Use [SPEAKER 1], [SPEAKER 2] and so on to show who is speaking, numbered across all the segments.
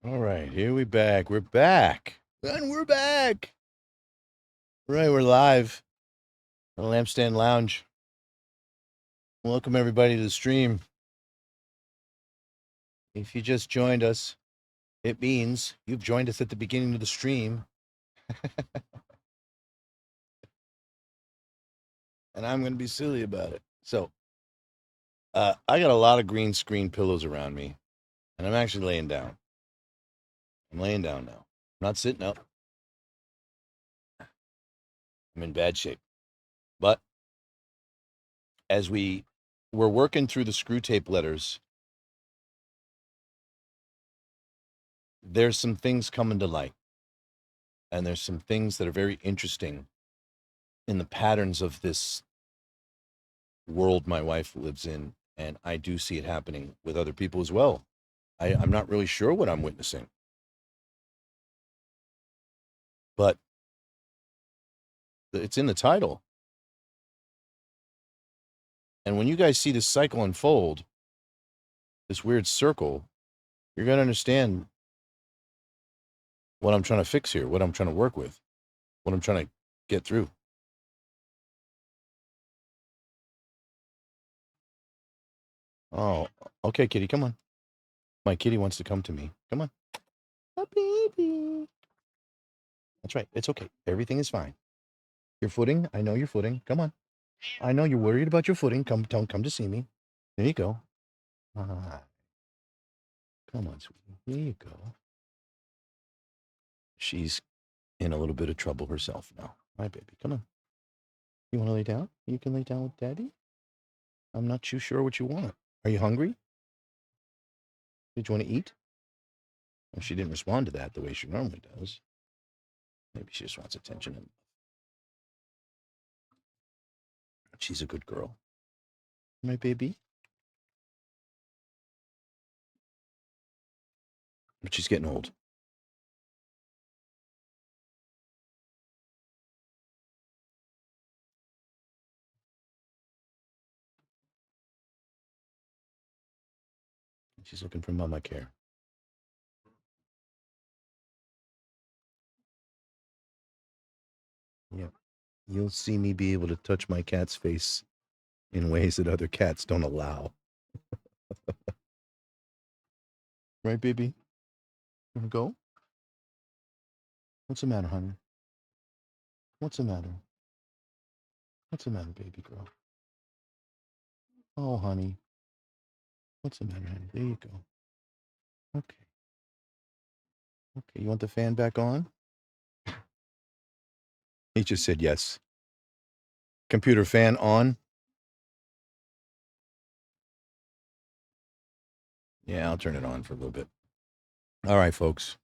[SPEAKER 1] All right, here we back. We're back. And we're back. Right, we're live on Lampstand Lounge. Welcome everybody to the stream. If you just joined us, it means you've joined us at the beginning of the stream. And I'm going to be silly about it. So, I got a lot of green screen pillows around me, and I'm actually laying down. I'm laying down now. I'm not sitting up. I'm in bad shape. But as we're working through the Screwtape letters, there's some things coming to light. And there's some things that are very interesting in the patterns of this world my wife lives in. And I do see it happening with other people as well. I'm not really sure what I'm witnessing. But it's in the title. And when you guys see this cycle unfold, this weird circle, you're going to understand what I'm trying to fix here, what I'm trying to work with, what I'm trying to get through. Oh, okay, kitty, come on. My kitty wants to come to me. Come on. Oh, baby. That's right. It's okay. Everything is fine. Your footing? I know your footing. Come on. I know you're worried about your footing. Come to see me. There you go. Ah, come on, sweetie. There you go. She's in a little bit of trouble herself now. Hi, baby. Come on. You want to lay down? You can lay down with Daddy. I'm not too sure what you want. Are you hungry? Did you want to eat? Well, she didn't respond to that the way she normally does. Maybe she just wants attention. And she's a good girl. My baby. But she's getting old. She's looking for mama care. Yeah. You'll see me be able to touch my cat's face in ways that other cats don't allow. Right, baby? Wanna go? What's the matter, honey? What's the matter? What's the matter, baby girl? Oh, honey. What's the matter, honey? There you go. Okay. Okay. You want the fan back on? He just said yes. Computer fan on? Yeah, I'll turn it on for a little bit. All right, folks.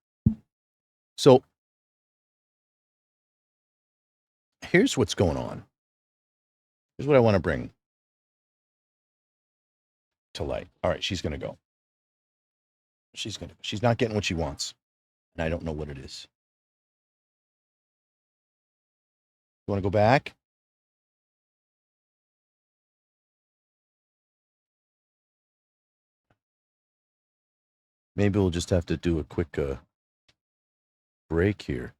[SPEAKER 1] So here's what's going on. Here's what I want to bring to light. All right, she's going to go. She's not getting what she wants. And I don't know what it is. You want to go back? Maybe we'll just have to do a quick break here.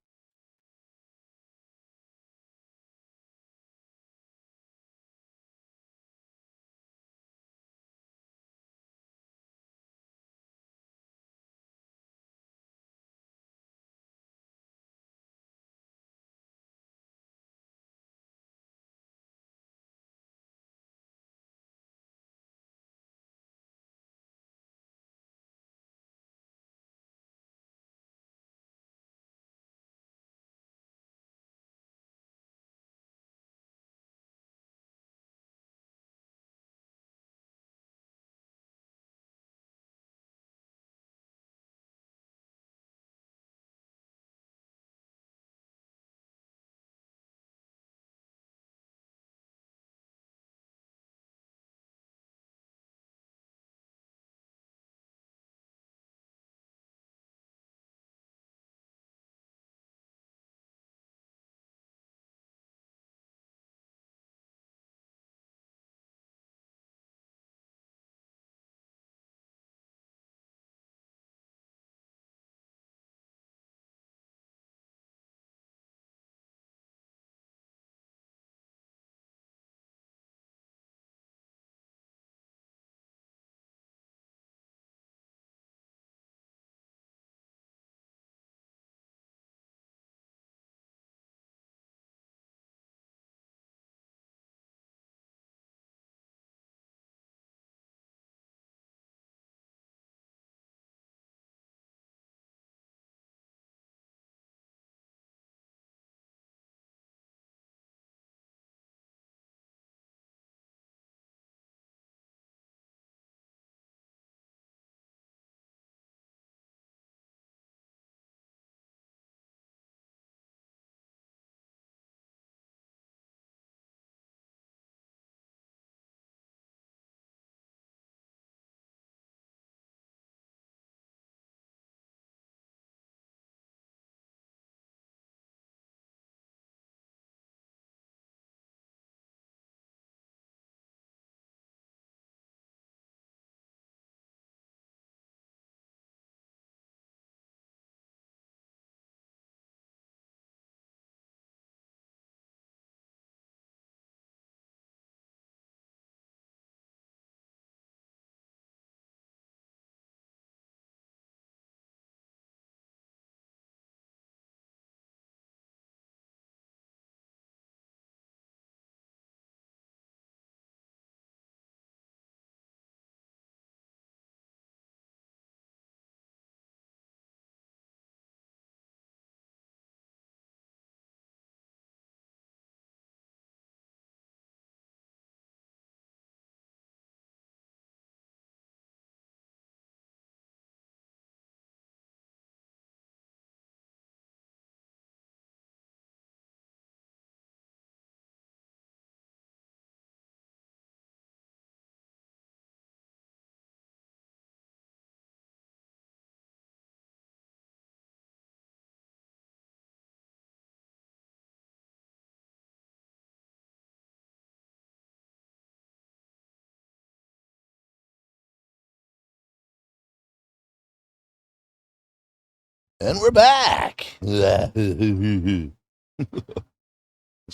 [SPEAKER 1] And we're back. It's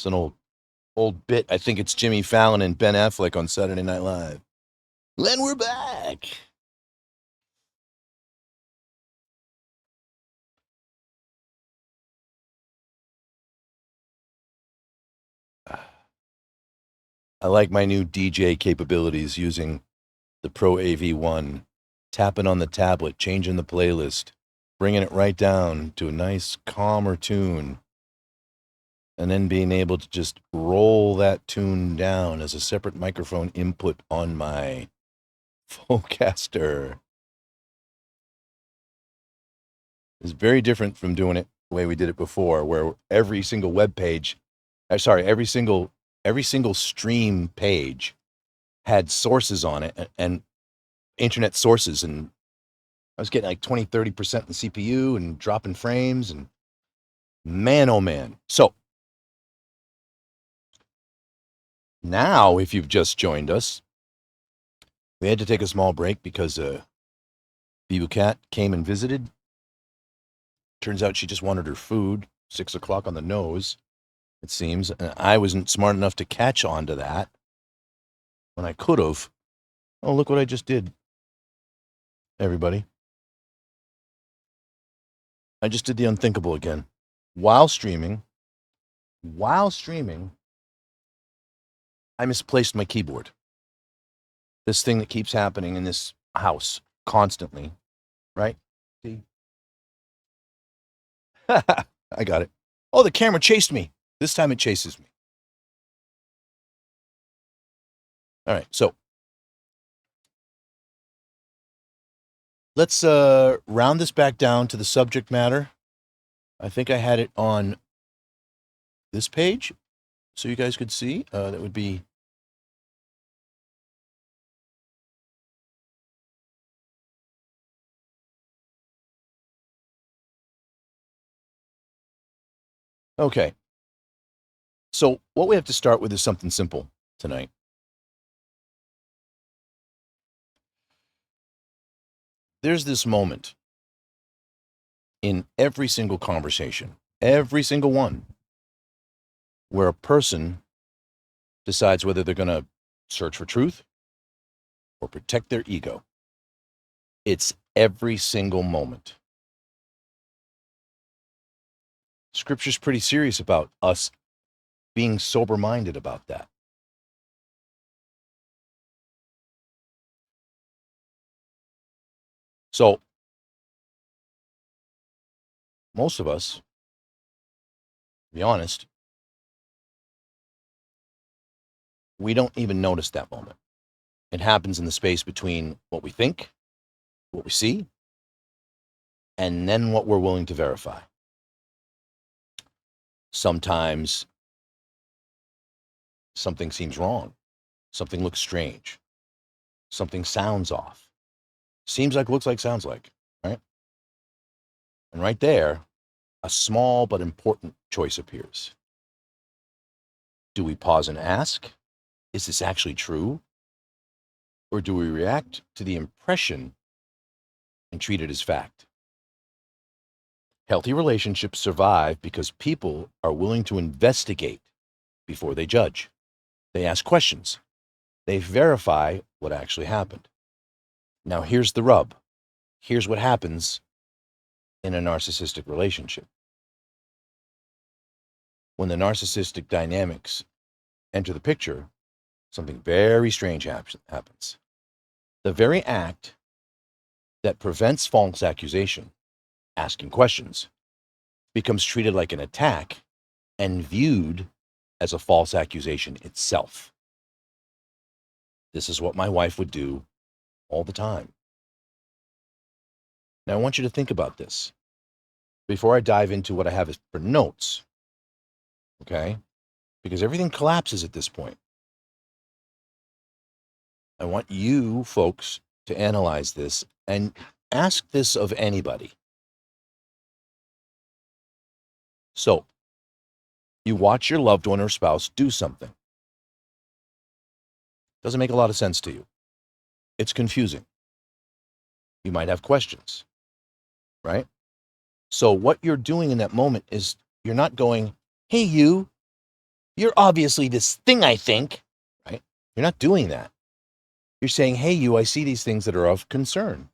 [SPEAKER 1] an old bit. I think it's Jimmy Fallon and Ben Affleck on Saturday Night Live. And we're back. I like my new DJ capabilities using the Pro AV1, tapping on the tablet, changing the playlist, bringing it right down to a nice, calmer tune, and then being able to just roll that tune down as a separate microphone input on my Focaster. It's very different from doing it the way we did it before, where every single web page, every single stream page had sources on it and internet sources, and I was getting like 20-30% in CPU and dropping frames, and man, oh man. So now, if you've just joined us, we had to take a small break because Bibu Cat came and visited. Turns out she just wanted her food, 6 o'clock on the nose, it seems. And I wasn't smart enough to catch on to that when I could have. Oh, look what I just did, everybody. I just did the unthinkable again. While streaming, I misplaced my keyboard. This thing that keeps happening in this house constantly, right? See? I got it. Oh, the camera chased me. This time it chases me. All right, so let's round this back down to the subject matter. I think I had it on this page so you guys could see. That would be okay. So what we have to start with is something simple tonight. There's this moment in every single conversation, every single one, where a person decides whether they're going to search for truth or protect their ego. It's every single moment. Scripture's pretty serious about us being sober-minded about that. So, most of us, to be honest, we don't even notice that moment. It happens in the space between what we think, what we see, and then what we're willing to verify. Sometimes something seems wrong. Something looks strange. Something sounds off. Seems like, looks like, sounds like, right? And right there, a small but important choice appears. Do we pause and ask, is this actually true? Or do we react to the impression and treat it as fact? Healthy relationships survive because people are willing to investigate before they judge. They ask questions. They verify what actually happened. Now, here's the rub. Here's what happens in a narcissistic relationship. When the narcissistic dynamics enter the picture, something very strange happens. The very act that prevents false accusation, asking questions, becomes treated like an attack and viewed as a false accusation itself. This is what my wife would do all the time. Now, I want you to think about this before I dive into what I have for notes, okay? Because everything collapses at this point. I want you folks to analyze this and ask this of anybody. So, you watch your loved one or spouse do something. Doesn't make a lot of sense to you. It's confusing. You might have questions, right? So what you're doing in that moment is you're not going, hey, you're obviously this thing, I think, right? You're not doing that. You're saying, hey, I see these things that are of concern.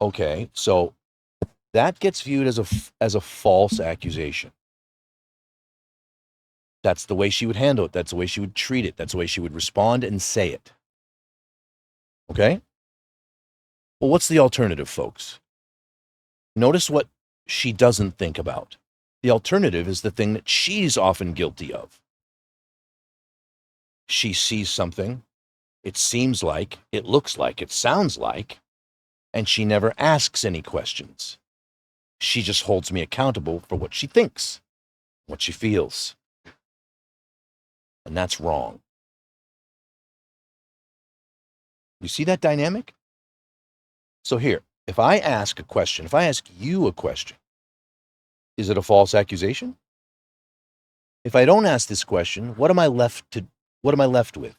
[SPEAKER 1] Okay, so that gets viewed as a false accusation. That's the way she would handle it. That's the way she would treat it. That's the way she would respond and say it. Okay? Well, what's the alternative, folks? Notice what she doesn't think about. The alternative is the thing that she's often guilty of. She sees something, it seems like, it looks like, it sounds like, and she never asks any questions. She just holds me accountable for what she thinks, what she feels. And that's wrong. You see that dynamic? So here, if I ask a question, if I ask you a question, is it a false accusation? If I don't ask this question, what am I left with? Let's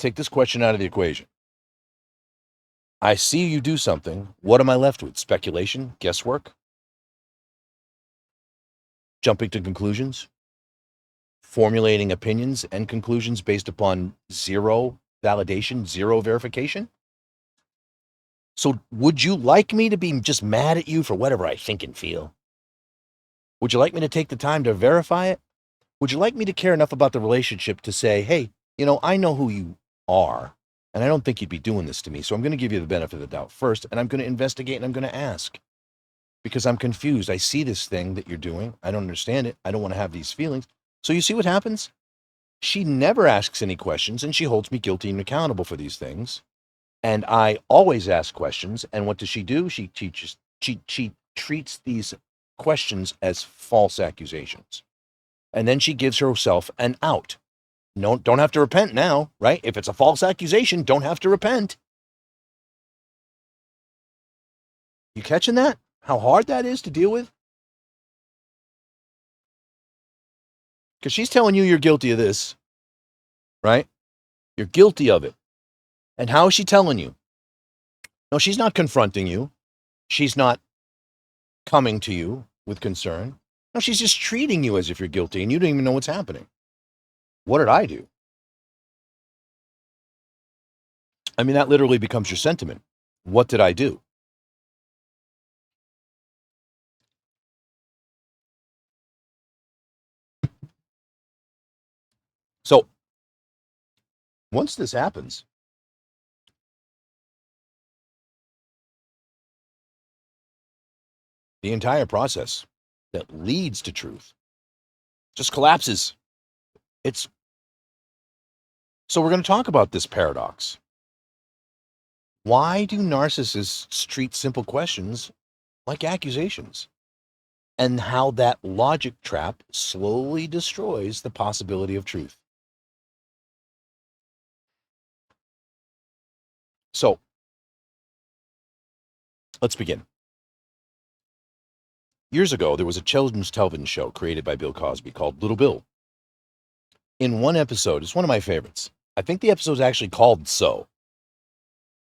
[SPEAKER 1] take this question out of the equation. I see you do something. What am I left with? Speculation? Guesswork? Jumping to conclusions? Formulating opinions and conclusions based upon zero validation, zero verification? So would you like me to be just mad at you for whatever I think and feel? Would you like me to take the time to verify it? Would you like me to care enough about the relationship to say, hey, I know who you are, and I don't think you'd be doing this to me, so I'm going to give you the benefit of the doubt first, and I'm going to investigate, and I'm going to ask. Because I'm confused. I see this thing that you're doing. I don't understand it. I don't want to have these feelings. So you see what happens? She never asks any questions, and she holds me guilty and accountable for these things. And I always ask questions. And what does she do? She treats these questions as false accusations. And then she gives herself an out. No, don't have to repent now, right? If it's a false accusation, don't have to repent. You catching that? How hard that is to deal with? Because she's telling you you're guilty of this, right? You're guilty of it. And how is she telling you? No, she's not confronting you. She's not coming to you with concern. No, she's just treating you as if you're guilty and you don't even know what's happening. What did I do? I mean, that literally becomes your sentiment. What did I do? So once this happens, the entire process that leads to truth just collapses. So we're going to talk about this paradox. Why do narcissists treat simple questions like accusations? And how that logic trap slowly destroys the possibility of truth. So let's begin. Years ago, there was a children's television show created by Bill Cosby called Little Bill. In one episode, it's one of my favorites. I think the episode's actually called So.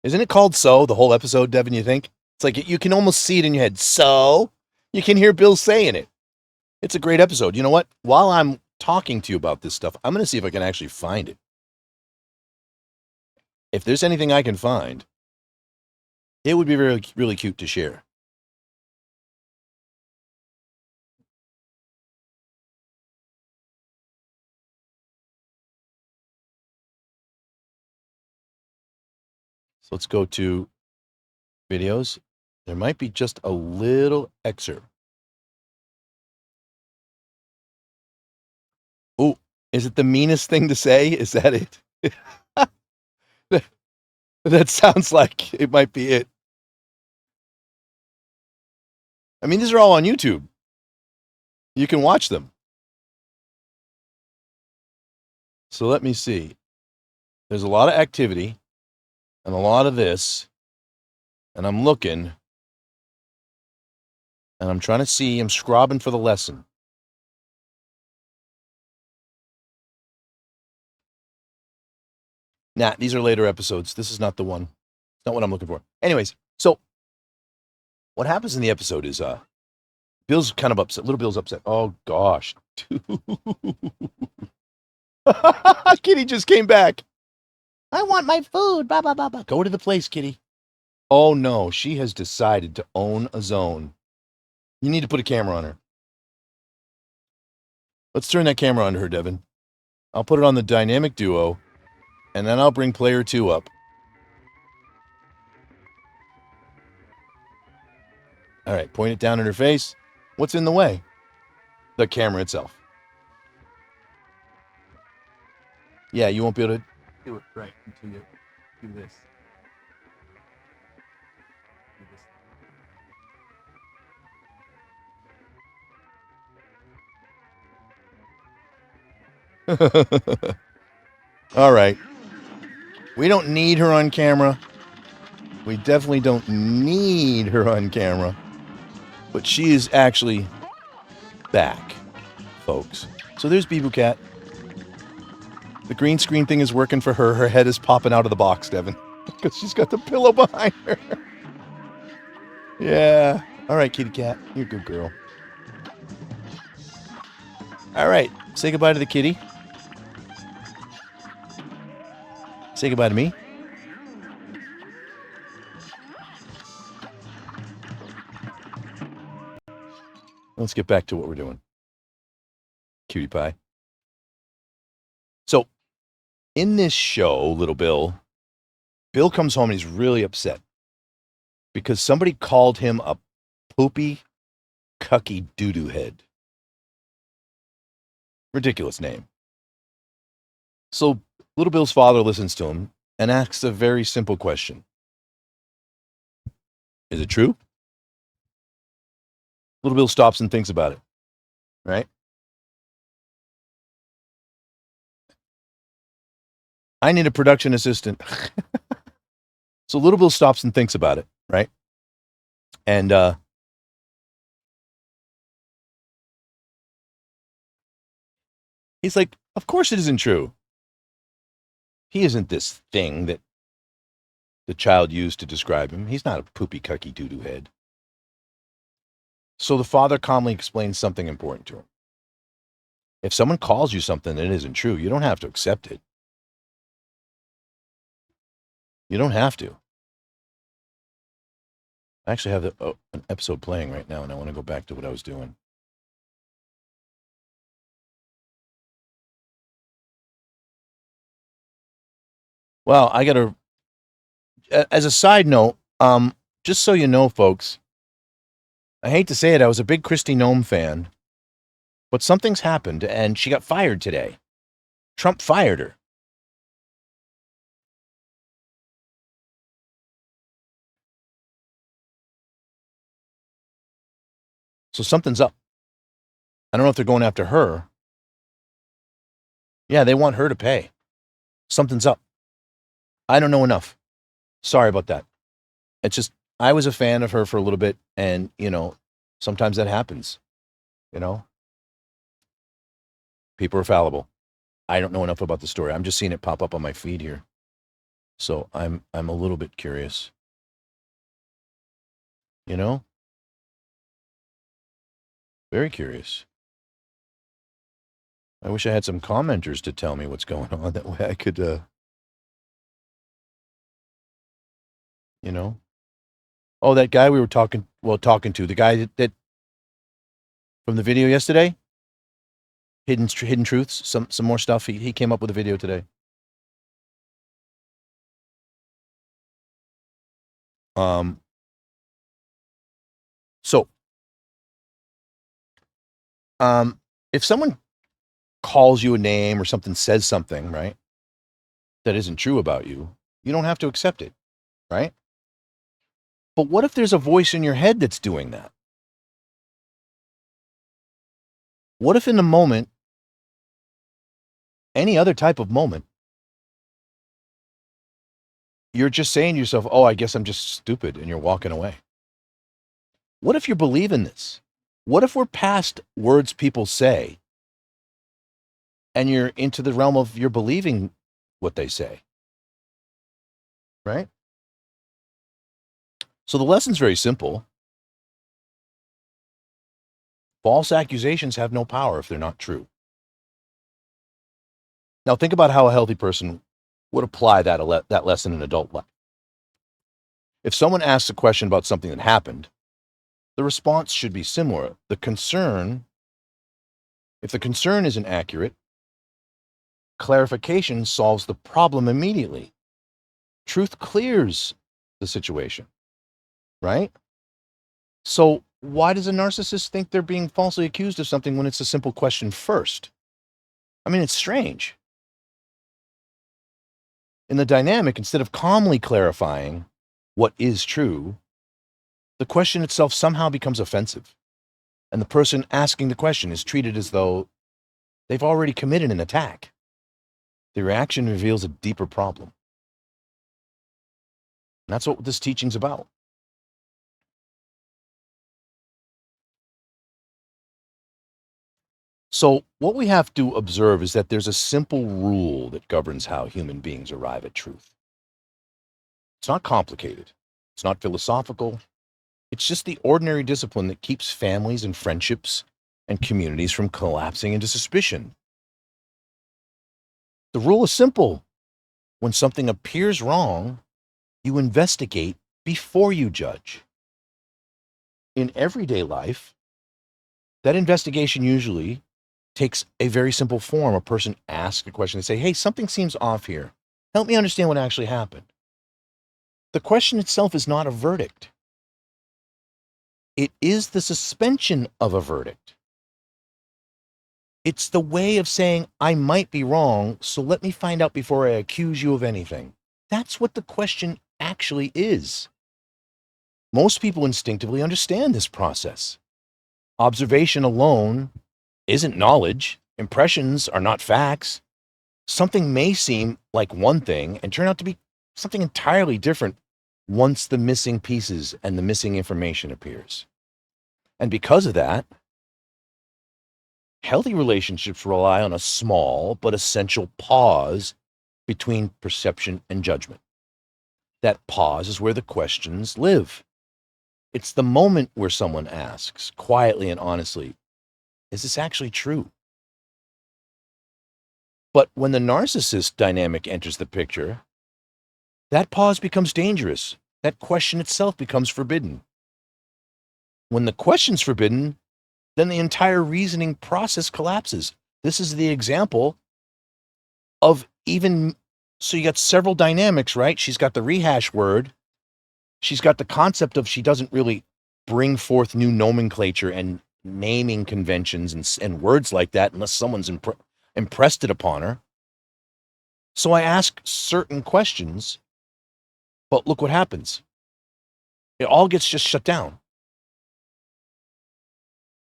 [SPEAKER 1] Isn't it called So, the whole episode, Devin, you think? It's like you can almost see it in your head. So? You can hear Bill saying it. It's a great episode. You know what? While I'm talking to you about this stuff, I'm going to see if I can actually find it. If there's anything I can find, it would be really, really cute to share. So let's go to videos. There might be just a little excerpt. Oh, is it the meanest thing to say? Is that it? That sounds like it might be it. I mean, these are all on YouTube. You can watch them. So let me see. There's a lot of activity and a lot of this. And I'm looking. And I'm trying to see. I'm scrobbing for the lesson. Nah, these are later episodes. This is not the one. Not what I'm looking for. Anyways, so what happens in the episode is Bill's kind of upset. Little Bill's upset. Oh gosh. Kitty just came back. I want my food. Blah, blah, blah, blah. Go to the place, Kitty. Oh no, she has decided to own a zone. You need to put a camera on her. Let's turn that camera on to her, Devin. I'll put it on the dynamic duo, and then I'll bring player 2 up. All right, point it down in her face. What's in the way? The camera itself. Yeah, you won't be able to do it right until you do this. All right. We don't need her on camera. We definitely don't need her on camera. But she is actually back, folks. So there's Bibu Cat. The green screen thing is working for her. Her head is popping out of the box, Devin, because she's got the pillow behind her. Yeah. All right, kitty cat. You're a good girl. All right. Say goodbye to the kitty. Say goodbye to me. Let's get back to what we're doing. Cutie pie. So, in this show, Little Bill comes home and he's really upset because somebody called him a poopy, cucky doo-doo head. Ridiculous name. So, Little Bill's father listens to him and asks a very simple question. Is it true? Little Bill stops and thinks about it, right? I need a production assistant. So Little Bill stops and thinks about it, right? And he's like, of course it isn't true. He isn't this thing that the child used to describe him. He's not a poopy, cucky doo-doo head. So the father calmly explains something important to him. If someone calls you something that isn't true, you don't have to accept it. You don't have to. I actually have an episode playing right now, and I want to go back to what I was doing. Well, I got to, as a side note, just so you know, folks, I hate to say it, I was a big Kristi Noem fan, but something's happened, and she got fired today. Trump fired her. So something's up. I don't know if they're going after her. Yeah, they want her to pay. Something's up. I don't know enough. Sorry about that. It's just, I was a fan of her for a little bit, and, sometimes that happens, People are fallible. I don't know enough about the story. I'm just seeing it pop up on my feed here. So I'm a little bit curious. Very curious. I wish I had some commenters to tell me what's going on. That way I could, Oh, that guy we were talking to, the guy that from the video yesterday, hidden truths, some more stuff. He came up with a video today. So, if someone calls you a name or something, says something, right, that isn't true about you, you don't have to accept it, right? But what if there's a voice in your head that's doing that? What if in the moment, any other type of moment, you're just saying to yourself, oh, I guess I'm just stupid, and you're walking away? What if you believe in this? What if we're past words people say, and you're into the realm of you're believing what they say, right? So the lesson's very simple. False accusations have no power if they're not true. Now think about how a healthy person would apply that lesson in adult life. If someone asks a question about something that happened, the response should be similar. If the concern isn't accurate, clarification solves the problem immediately. Truth clears the situation, right? So why does a narcissist think they're being falsely accused of something when it's a simple question first? I mean, it's strange. In the dynamic, instead of calmly clarifying what is true, the question itself somehow becomes offensive. And the person asking the question is treated as though they've already committed an attack. The reaction reveals a deeper problem. And that's what this teaching's about. So what we have to observe is that there's a simple rule that governs how human beings arrive at truth. It's not complicated. It's not philosophical. It's just the ordinary discipline that keeps families and friendships and communities from collapsing into suspicion. The rule is simple. When something appears wrong, you investigate before you judge. In everyday life, that investigation usually takes a very simple form. A person asks a question. They say, hey, something seems off here. Help me understand what actually happened. The question itself is not a verdict. It is the suspension of a verdict. It's the way of saying, I might be wrong, so let me find out before I accuse you of anything. That's what the question actually is. Most people instinctively understand this process. Observation alone isn't knowledge. Impressions are not facts. Something may seem like one thing and turn out to be something entirely different once the missing pieces and the missing information appears. And because of that, healthy relationships rely on a small but essential pause between perception and judgment. That pause is where the questions live. It's the moment where someone asks, quietly and honestly, is this actually true? But when the narcissist dynamic enters the picture, that pause becomes dangerous. That question itself becomes forbidden. When the question's forbidden, then the entire reasoning process collapses. This is the example of so you got several dynamics, right? She's got the rehash word. She's got the concept of she doesn't really bring forth new nomenclature and naming conventions and words like that unless someone's impressed it upon her. So I ask certain questions, but look what happens. It all gets just shut down.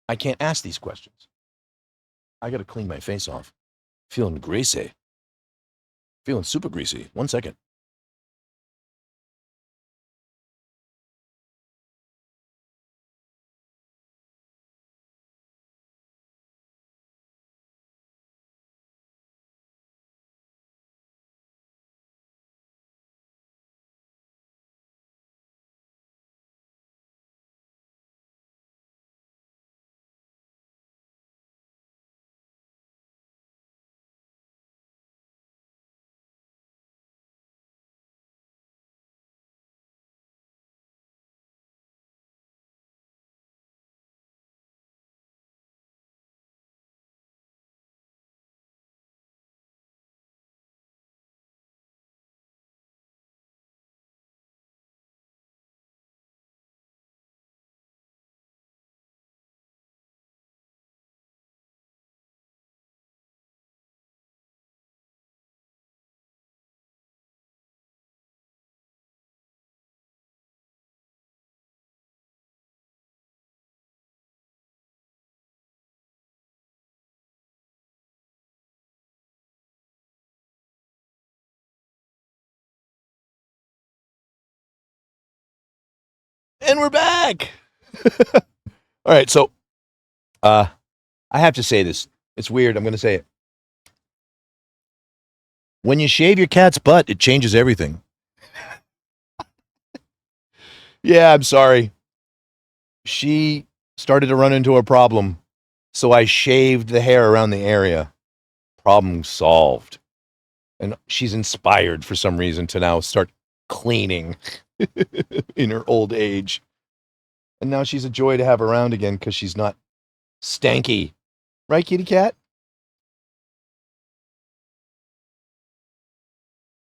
[SPEAKER 1] I can't ask these questions. I got to clean my face off. Feeling greasy. Feeling super greasy. 1 second. And we're back. All right, so I have to say this. It's weird. I'm going to say it. When you shave your cat's butt, it changes everything. Yeah, I'm sorry. She started to run into a problem, so I shaved the hair around the area. Problem solved. And she's inspired for some reason to now start cleaning in her old age. And now she's a joy to have around again because she's not stanky. Right, kitty cat?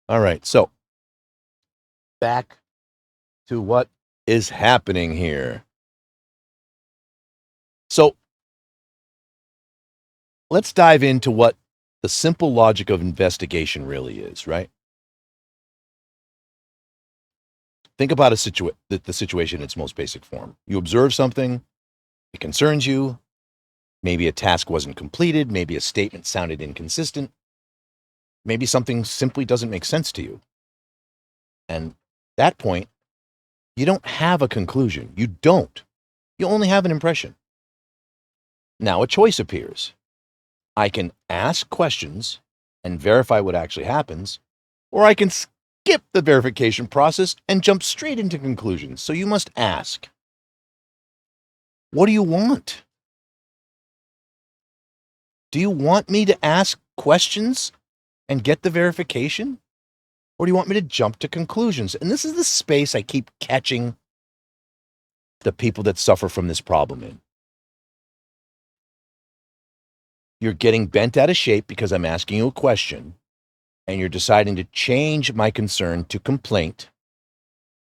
[SPEAKER 1] All right, so back to what is happening here. So let's dive into what the simple logic of investigation really is, right? Think about the situation in its most basic form. You observe something, it concerns you, maybe a task wasn't completed, maybe a statement sounded inconsistent, maybe something simply doesn't make sense to you. And at that point, you don't have a conclusion. You don't. You only have an impression. Now a choice appears. I can ask questions and verify what actually happens, or I can skip the verification process and jump straight into conclusions. So you must ask, what do you want? Do you want me to ask questions and get the verification? Or do you want me to jump to conclusions? And this is the space I keep catching the people that suffer from this problem in. You're getting bent out of shape because I'm asking you a question, and you're deciding to change my concern to complaint,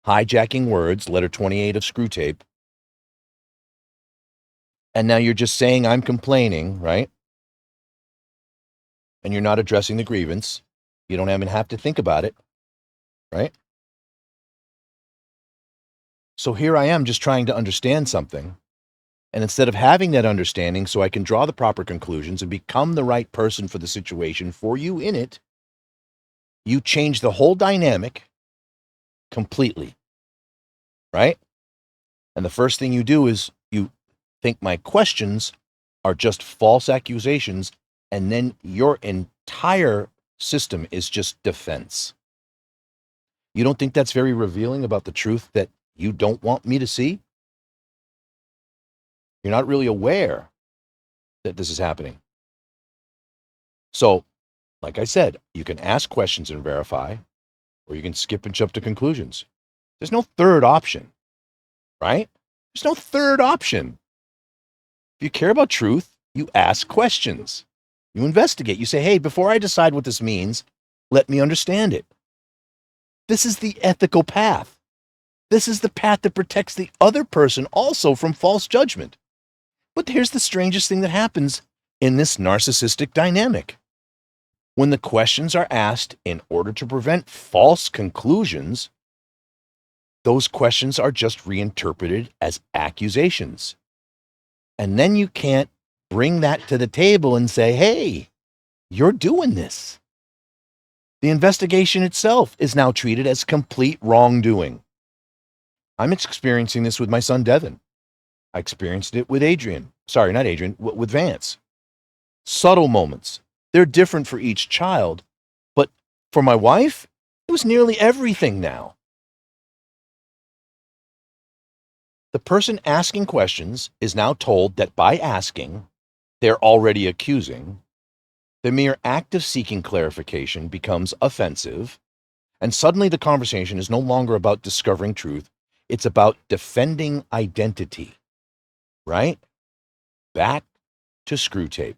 [SPEAKER 1] hijacking words, letter 28 of Screwtape. And now you're just saying I'm complaining, right? And you're not addressing the grievance. You don't even have to think about it, right? So here I am just trying to understand something. And instead of having that understanding so I can draw the proper conclusions and become the right person for the situation for you in it, you change the whole dynamic completely, right? And the first thing you do is you think my questions are just false accusations, and then your entire system is just defense. You don't think that's very revealing about the truth that you don't want me to see? You're not really aware that this is happening. So, like I said, you can ask questions and verify, or you can skip and jump to conclusions. There's no third option, right? There's no third option. If you care about truth, you ask questions. You investigate. You say, hey, before I decide what this means, let me understand it. This is the ethical path. This is the path that protects the other person also from false judgment. But here's the strangest thing that happens in this narcissistic dynamic. When the questions are asked in order to prevent false conclusions, those questions are just reinterpreted as accusations. And then you can't bring that to the table and say, hey, you're doing this. The investigation itself is now treated as complete wrongdoing. I'm experiencing this with my son, Devin. I experienced it with Adrian. Sorry, not Adrian, with Vance. Subtle moments. They're different for each child. But for my wife, it was nearly everything now. The person asking questions is now told that by asking, they're already accusing. The mere act of seeking clarification becomes offensive, and suddenly the conversation is no longer about discovering truth. It's about defending identity, right? Back to Screwtape.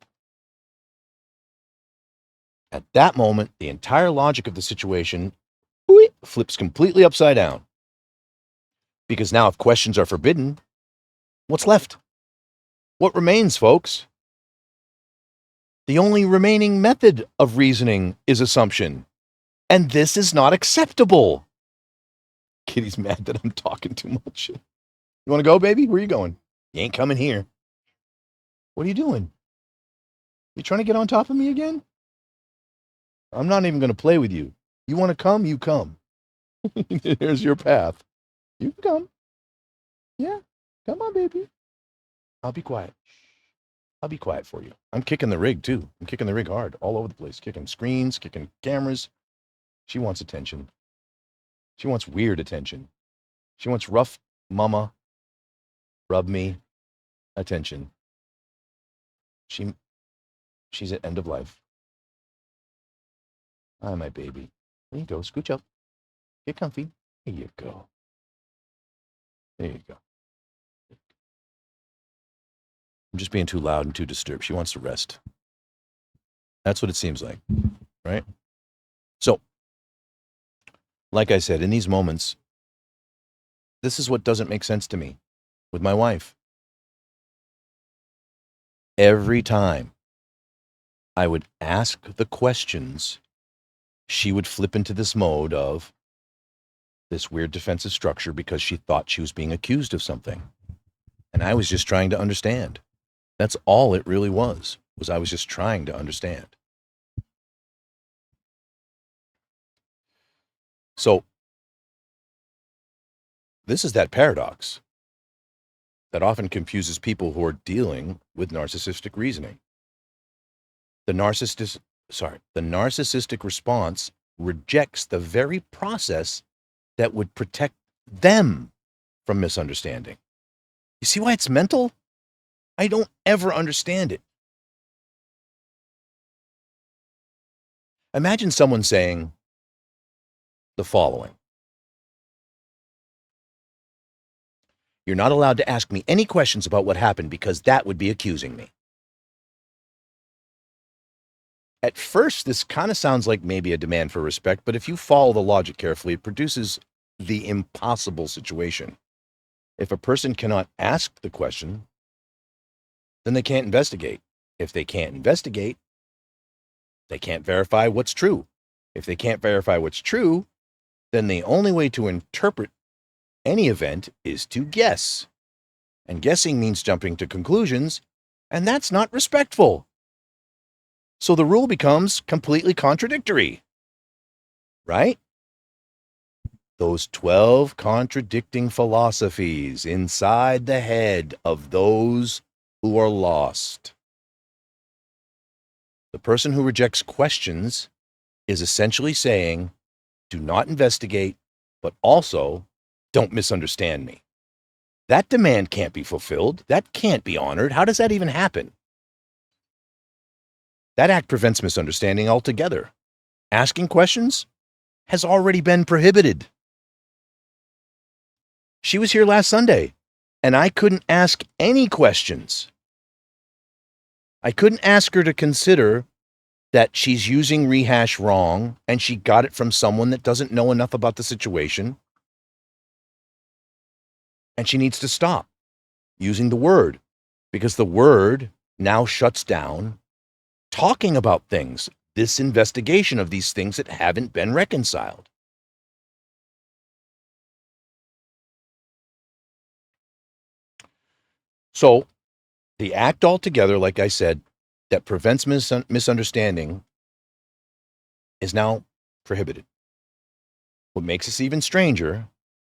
[SPEAKER 1] At that moment, the entire logic of the situation flips completely upside down. Because now if questions are forbidden, what's left? What remains, folks? The only remaining method of reasoning is assumption. And this is not acceptable. Kitty's mad that I'm talking too much. You want to go, baby? Where are you going? You ain't coming here. What are you doing? You trying to get on top of me again? I'm not even going to play with you. You want to come? You come. Here's your path. You can come. Yeah. Come on, baby. I'll be quiet. I'll be quiet for you. I'm kicking the rig, too. I'm kicking the rig hard all over the place. Kicking screens, kicking cameras. She wants attention. She wants weird attention. She wants rough mama, rub me attention. She's at end of life. Hi, my baby. There you go. Scooch up. Get comfy. There you go. There you go. I'm just being too loud and too disturbed. She wants to rest. That's what it seems like, right? So, like I said, in these moments, this is what doesn't make sense to me with my wife. Every time I would ask the questions, she would flip into this mode of this weird defensive structure because she thought she was being accused of something. And I was just trying to understand. That's all it really was I was just trying to understand. So, this is that paradox that often confuses people who are dealing with narcissistic reasoning. The narcissistic response rejects the very process that would protect them from misunderstanding. You see why it's mental? I don't ever understand it. Imagine someone saying the following: "You're not allowed to ask me any questions about what happened because that would be accusing me." At first, this kind of sounds like maybe a demand for respect, but if you follow the logic carefully, it produces the impossible situation. If a person cannot ask the question, then they can't investigate. If they can't investigate, they can't verify what's true. If they can't verify what's true, then the only way to interpret any event is to guess. And guessing means jumping to conclusions, and that's not respectful. So the rule becomes completely contradictory, right? Those 12 contradicting philosophies inside the head of those who are lost. The person who rejects questions is essentially saying, do not investigate, but also don't misunderstand me. That demand can't be fulfilled. That can't be honored. How does that even happen? That act prevents misunderstanding altogether. Asking questions has already been prohibited. She was here last Sunday, and I couldn't ask any questions. I couldn't ask her to consider that she's using rehash wrong and she got it from someone that doesn't know enough about the situation, and she needs to stop using the word because the word now shuts down talking about things, this investigation of these things that haven't been reconciled. So the act altogether, like I said, that prevents misunderstanding is now prohibited. What makes this even stranger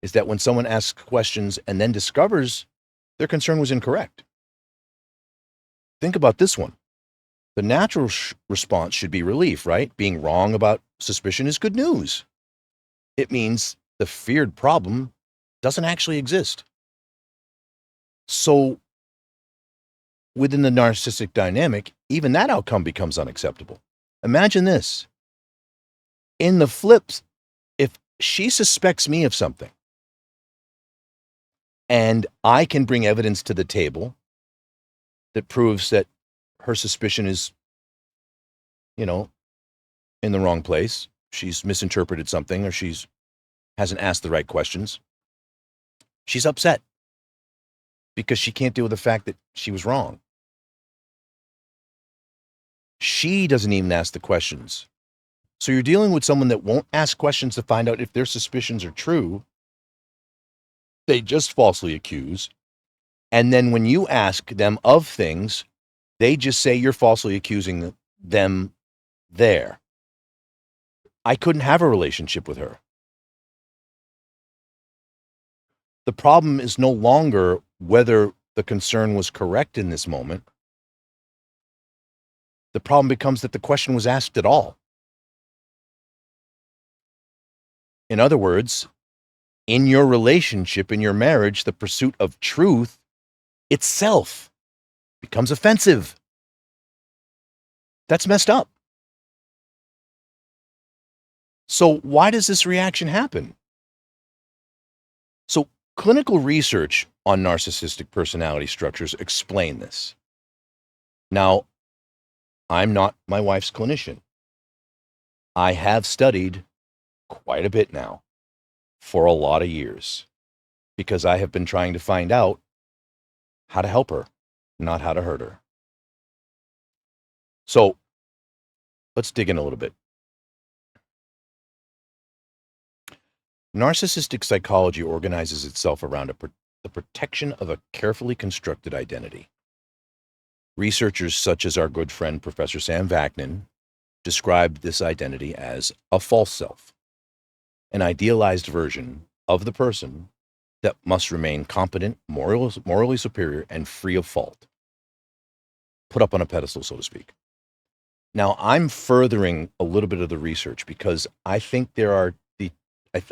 [SPEAKER 1] is that when someone asks questions and then discovers their concern was incorrect. Think about this one. The natural response should be relief, right? Being wrong about suspicion is good news. It means the feared problem doesn't actually exist. So within the narcissistic dynamic, even that outcome becomes unacceptable. Imagine this. In the flips, if she suspects me of something and I can bring evidence to the table that proves that her suspicion is, in the wrong place, she's misinterpreted something or hasn't asked the right questions, she's upset because she can't deal with the fact that she was wrong. She doesn't even ask the questions. So you're dealing with someone that won't ask questions to find out if their suspicions are true. They just falsely accuse. And then when you ask them of things, they just say you're falsely accusing them there. I couldn't have a relationship with her. The problem is no longer whether the concern was correct in this moment. The problem becomes that the question was asked at all. In other words, in your relationship, in your marriage, the pursuit of truth itself becomes offensive. That's messed up. So why does this reaction happen? So clinical research on narcissistic personality structures explain this. Now, I'm not my wife's clinician. I have studied quite a bit now for a lot of years because I have been trying to find out how to help her, not how to hurt her. So let's dig in a little bit. Narcissistic psychology organizes itself around the protection of a carefully constructed identity. Researchers such as our good friend Professor Sam Vaknin described this identity as a false self, an idealized version of the person that must remain competent, morally superior, and free of fault. Put up on a pedestal, so to speak. Now, I'm furthering a little bit of the research because I think there are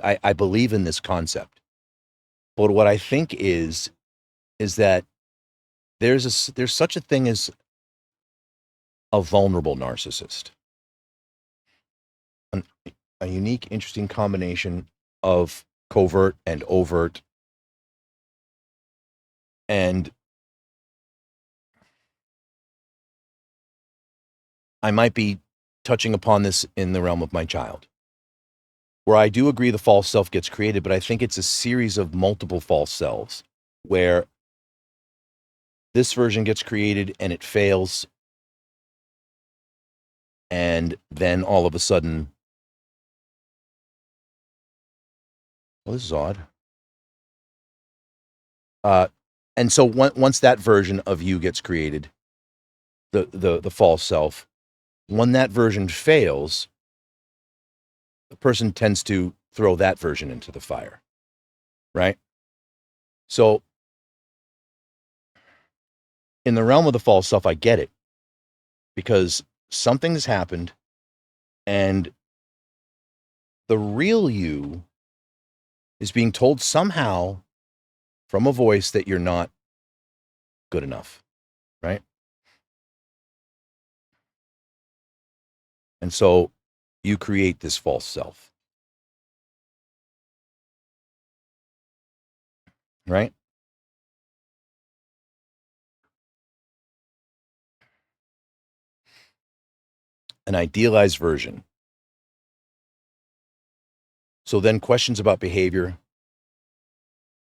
[SPEAKER 1] I believe in this concept. But what I think is that there's such a thing as a vulnerable narcissist. A unique, interesting combination of covert and overt. And I might be touching upon this in the realm of my child, where I do agree the false self gets created, but I think it's a series of multiple false selves where this version gets created and it fails. And then all of a sudden, well, this is odd. And so once that version of you gets created, the false self, when that version fails, the person tends to throw that version into the fire, right? So in the realm of the false self, I get it because something has happened and the real you is being told somehow from a voice that you're not good enough, right? And so you create this false self, right? An idealized version. So then questions about behavior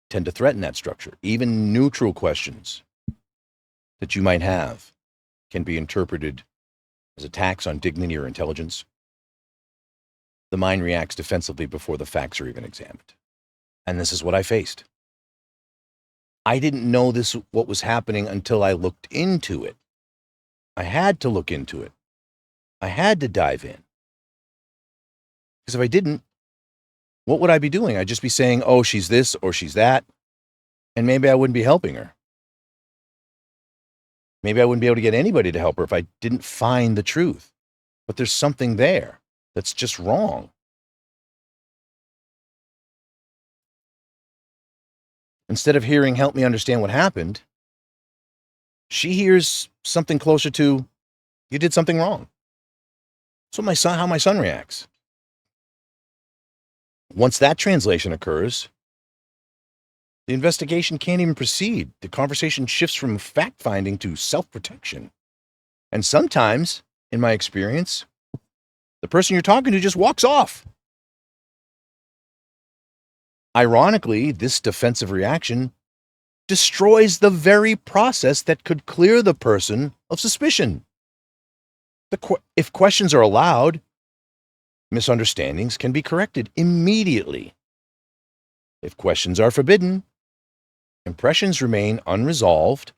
[SPEAKER 1] tend to threaten that structure. Even neutral questions that you might have can be interpreted as attacks on dignity or intelligence. The mind reacts defensively before the facts are even examined. And this is what I faced. I didn't know what was happening until I looked into it. I had to look into it. I had to dive in. Because if I didn't, what would I be doing? I'd just be saying, oh, she's this or she's that. And maybe I wouldn't be helping her. Maybe I wouldn't be able to get anybody to help her if I didn't find the truth. But there's something there that's just wrong. Instead of hearing, help me understand what happened, she hears something closer to, you did something wrong. That's how my son reacts. Once that translation occurs, the investigation can't even proceed. The conversation shifts from fact-finding to self-protection. And sometimes, in my experience, the person you're talking to just walks off. Ironically, this defensive reaction destroys the very process that could clear the person of suspicion. If questions are allowed, misunderstandings can be corrected immediately. If questions are forbidden, impressions remain unresolved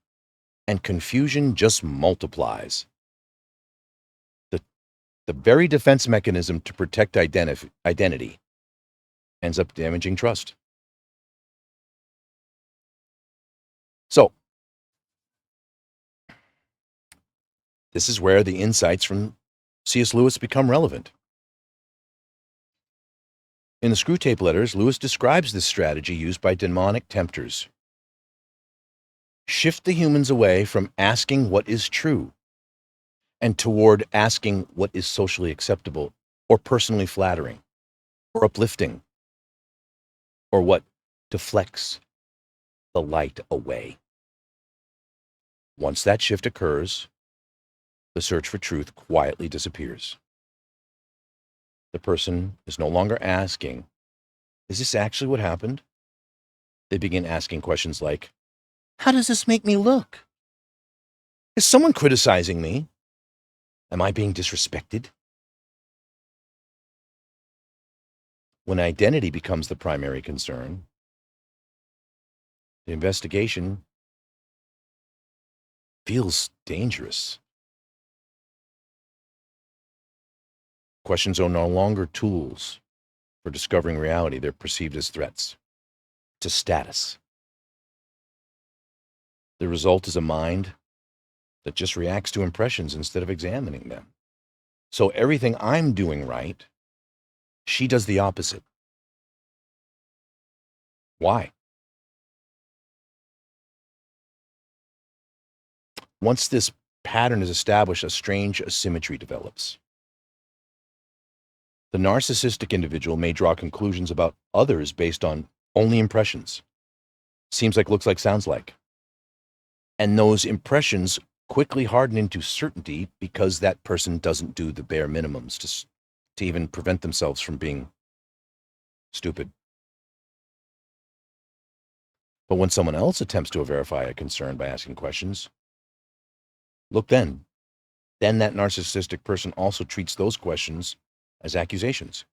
[SPEAKER 1] and confusion just multiplies. The very defense mechanism to protect identity ends up damaging trust. So, this is where the insights from C.S. Lewis become relevant. In the Screwtape Letters, Lewis describes this strategy used by demonic tempters. Shift the humans away from asking what is true and toward asking what is socially acceptable or personally flattering or uplifting or what deflects the light away. Once that shift occurs, the search for truth quietly disappears. The person is no longer asking, is this actually what happened? They begin asking questions like, how does this make me look? Is someone criticizing me? Am I being disrespected? When identity becomes the primary concern, the investigation feels dangerous. Questions are no longer tools for discovering reality. They're perceived as threats to status. The result is a mind that just reacts to impressions instead of examining them. So everything I'm doing right, she does the opposite. Why? Once this pattern is established, a strange asymmetry develops. The narcissistic individual may draw conclusions about others based on only impressions. Seems like, looks like, sounds like. And those impressions quickly harden into certainty because that person doesn't do the bare minimums to even prevent themselves from being stupid. But when someone else attempts to verify a concern by asking questions, look then that narcissistic person also treats those questions as accusations.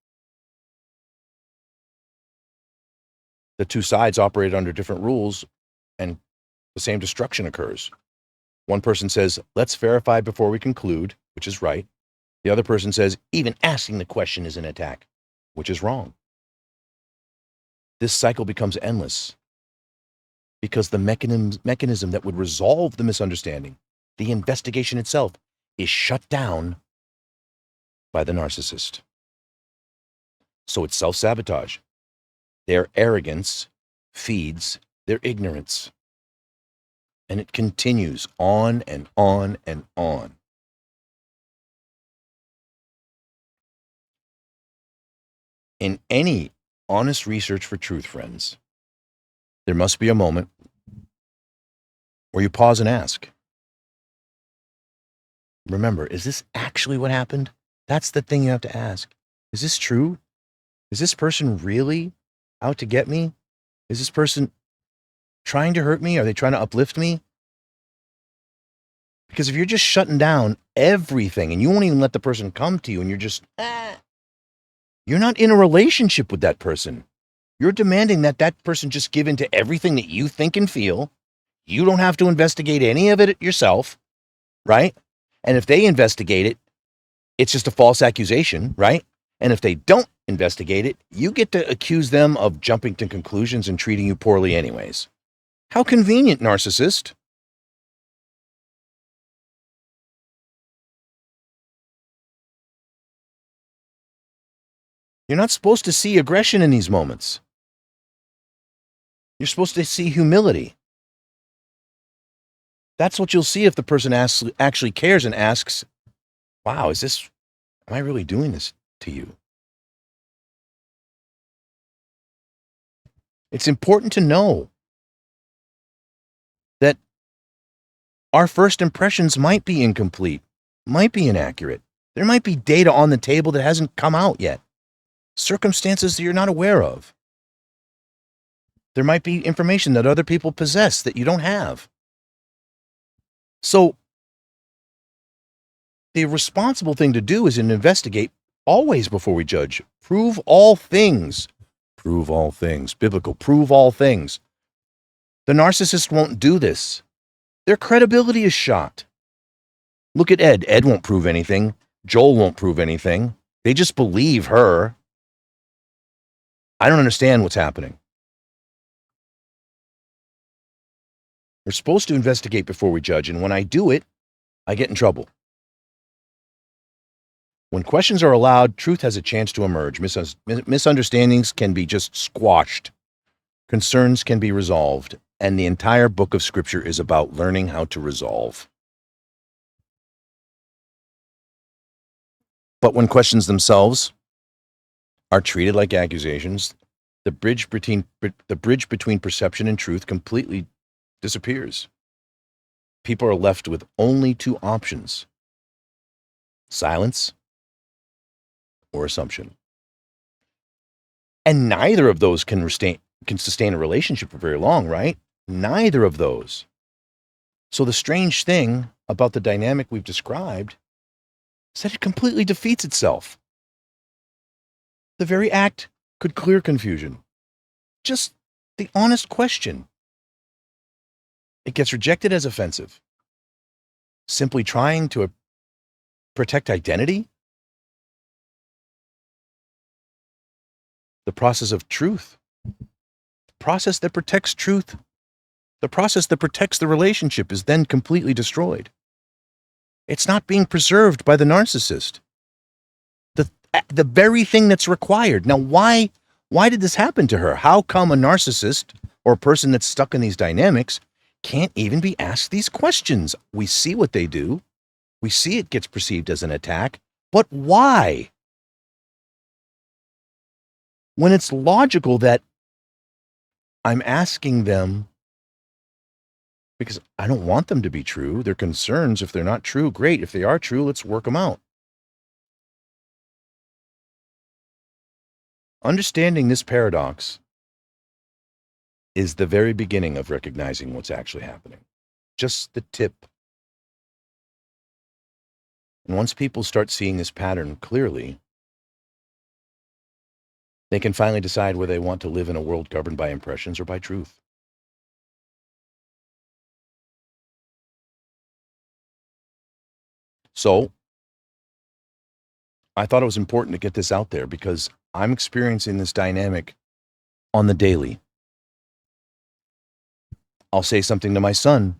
[SPEAKER 1] The two sides operate under different rules, and the same destruction occurs. One person says, let's verify before we conclude, which is right. The other person says, even asking the question is an attack, which is wrong. This cycle becomes endless because the mechanism that would resolve the misunderstanding, the investigation itself, is shut down by the narcissist. So it's self-sabotage. Their arrogance feeds their ignorance. And it continues on and on and on. In any honest research for truth, friends, there must be a moment where you pause and ask, remember, is this actually what happened? That's the thing you have to ask. Is this true? Is this person really out to get me? Is this person trying to hurt me? Are they trying to uplift me? Because if you're just shutting down everything and you won't even let the person come to you and you're just, you're not in a relationship with that person. You're demanding that that person just give in to everything that you think and feel. You don't have to investigate any of it yourself, right? And if they investigate it, it's just a false accusation, right? And if they don't investigate it, you get to accuse them of jumping to conclusions and treating you poorly anyways. How convenient, narcissist. You're not supposed to see aggression in these moments. You're supposed to see humility. That's what you'll see if the person actually cares and asks, wow, am I really doing this to you? It's important to know that our first impressions might be incomplete, might be inaccurate. There might be data on the table that hasn't come out yet, circumstances that you're not aware of. There might be information that other people possess that you don't have. So the responsible thing to do is to investigate always before we judge. Prove all things. Prove all things. Biblical. Prove all things. The narcissist won't do this. Their credibility is shot. Look at Ed. Ed won't prove anything. Joel won't prove anything. They just believe her. I don't understand what's happening. We're supposed to investigate before we judge, and when I do it, I get in trouble. When questions are allowed, truth has a chance to emerge. Misunderstandings can be just squashed. Concerns can be resolved. And the entire book of Scripture is about learning how to resolve. But when questions themselves are treated like accusations, the bridge between perception and truth completely disappears. People are left with only two options: silence or assumption. And neither of those can sustain a relationship for very long, right? Neither of those. So the strange thing about the dynamic we've described is that it completely defeats itself. The very act could clear confusion. Just the honest question. It gets rejected as offensive. Simply trying to protect identity? The process of truth. The process that protects truth. The process that protects the relationship is then completely destroyed. It's not being preserved by the narcissist. The very thing that's required. Now, why did this happen to her? How come a narcissist or a person that's stuck in these dynamics can't even be asked these questions? We see what they do. We see it gets perceived as an attack. But why? When it's logical that I'm asking them because I don't want them to be true. They're concerns. If they're not true, great. If they are true, let's work them out. Understanding this paradox is the very beginning of recognizing what's actually happening. Just the tip. And once people start seeing this pattern clearly, they can finally decide whether they want to live in a world governed by impressions or by truth. So, I thought it was important to get this out there because I'm experiencing this dynamic on the daily. I'll say something to my son,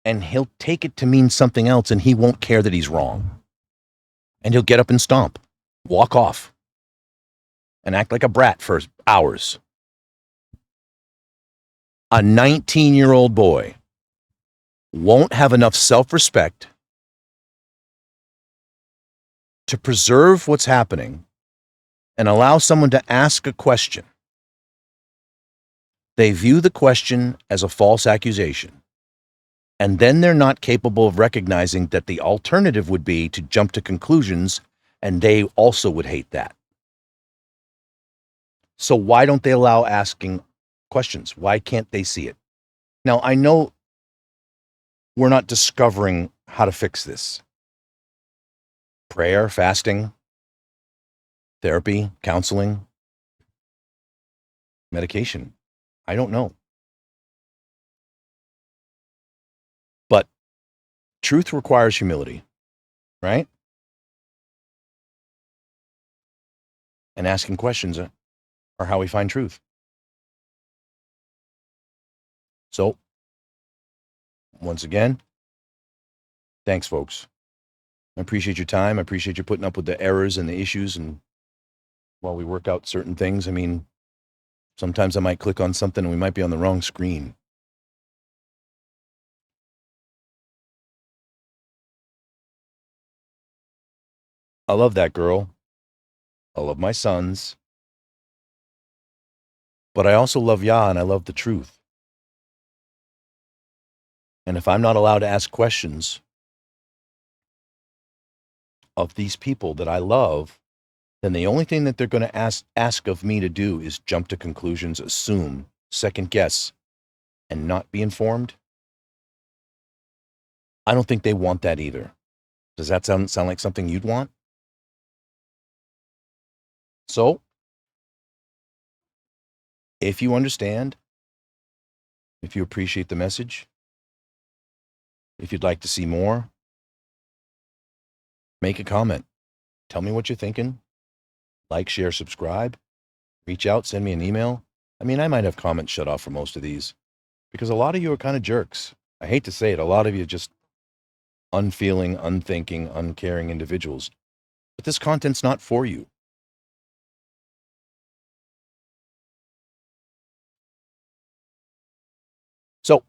[SPEAKER 1] and he'll take it to mean something else, and he won't care that he's wrong. And he'll get up and stomp, walk off, and act like a brat for hours. A 19-year-old boy won't have enough self-respect to preserve what's happening and allow someone to ask a question. They view the question as a false accusation, and then they're not capable of recognizing that the alternative would be to jump to conclusions, and they also would hate that. So why don't they allow asking questions? Why can't they see it? Now, I know we're not discovering how to fix this. Prayer, fasting, therapy, counseling, medication. I don't know. But truth requires humility, right? And asking questions are how we find truth. So, once again, thanks, folks. I appreciate your time. I appreciate you putting up with the errors and the issues and while we work out certain things. I mean, sometimes I might click on something and we might be on the wrong screen. I love that girl. I love my sons. But I also love Yah and I love the truth. And if I'm not allowed to ask questions of these people that I love, then the only thing that they're going to ask of me to do is jump to conclusions, assume, second guess, and not be informed. I don't think they want that either. Does that sound like something you'd want? So, if you understand, if you appreciate the message, if you'd like to see more, make a comment. Tell me what you're thinking. Like, share, subscribe. Reach out, send me an email. I mean, I might have comments shut off for most of these because a lot of you are kind of jerks. I hate to say it. A lot of you are just unfeeling, unthinking, uncaring individuals. But this content's not for you. So,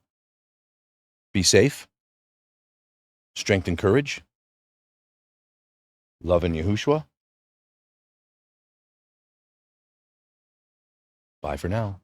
[SPEAKER 1] be safe, strength and courage, love in Yahushua. Bye for now.